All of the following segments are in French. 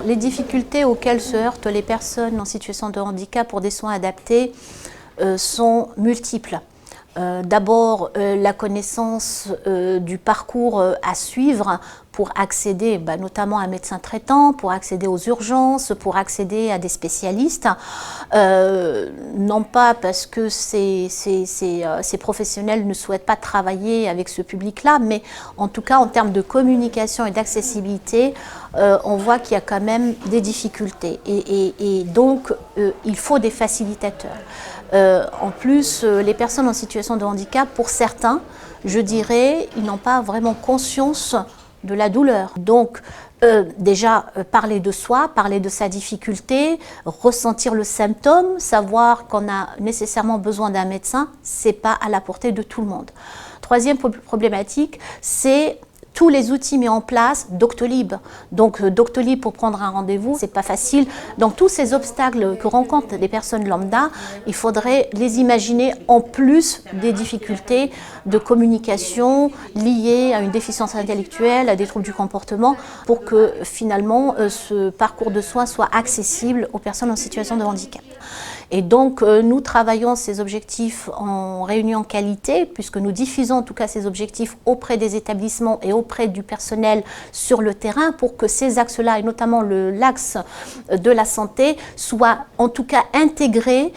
Les difficultés auxquelles se heurtent les personnes en situation de handicap pour des soins adaptés sont multiples. D'abord, la connaissance du parcours à suivre pour accéder notamment à un médecin traitant, pour accéder aux urgences, pour accéder à des spécialistes. Non pas parce que ces professionnels ne souhaitent pas travailler avec ce public-là, mais en tout cas en termes de communication et d'accessibilité, on voit qu'il y a quand même des difficultés. Et donc, il faut des facilitateurs. En plus, les personnes en situation de handicap, pour certains, je dirais, ils n'ont pas vraiment conscience de la douleur. Donc, déjà, parler de soi, parler de sa difficulté, ressentir le symptôme, savoir qu'on a nécessairement besoin d'un médecin, c'est pas à la portée de tout le monde. Troisième problématique, c'est tous les outils mis en place, Doctolib. Donc Doctolib pour prendre un rendez-vous, c'est pas facile. Donc tous ces obstacles que rencontrent des personnes lambda, il faudrait les imaginer en plus des difficultés de communication liées à une déficience intellectuelle, à des troubles du comportement, pour que finalement ce parcours de soins soit accessible aux personnes en situation de handicap. Et donc, nous travaillons ces objectifs en réunion qualité, puisque nous diffusons en tout cas ces objectifs auprès des établissements et auprès du personnel sur le terrain pour que ces axes-là, et notamment l'axe de la santé, soient en tout cas intégrés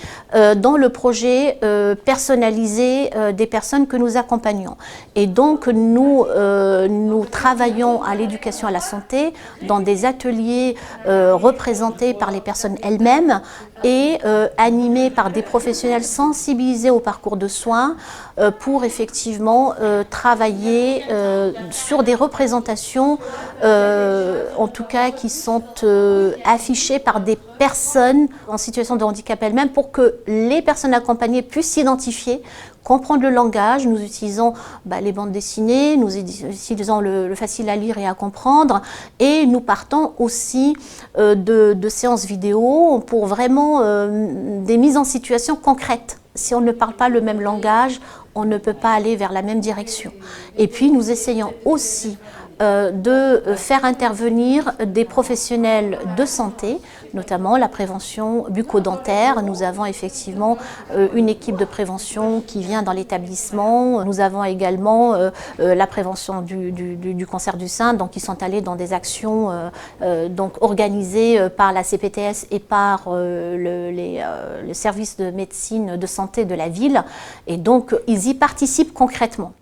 dans le projet personnalisé des personnes que nous accompagnons. Et donc, nous travaillons à l'éducation à la santé dans des ateliers représentés par les personnes elles-mêmes et animés par des professionnels sensibilisés au parcours de soins pour effectivement travailler sur des représentations, en tout cas qui sont affichées par des personnes en situation de handicap elles-mêmes pour que les personnes accompagnées puissent s'identifier, comprendre le langage. Nous utilisons les bandes dessinées, nous utilisons le facile à lire et à comprendre, et nous partons aussi de séances vidéo pour vraiment des mises en situation concrètes. Si on ne parle pas le même langage, on ne peut pas aller vers la même direction. Et puis nous essayons aussi de faire intervenir des professionnels de santé, notamment la prévention bucco-dentaire. Nous avons effectivement une équipe de prévention qui vient dans l'établissement. Nous avons également la prévention du cancer du sein, donc ils sont allés dans des actions donc organisées par la CPTS et par le service de médecine de santé de la ville. Et donc ils y participent concrètement.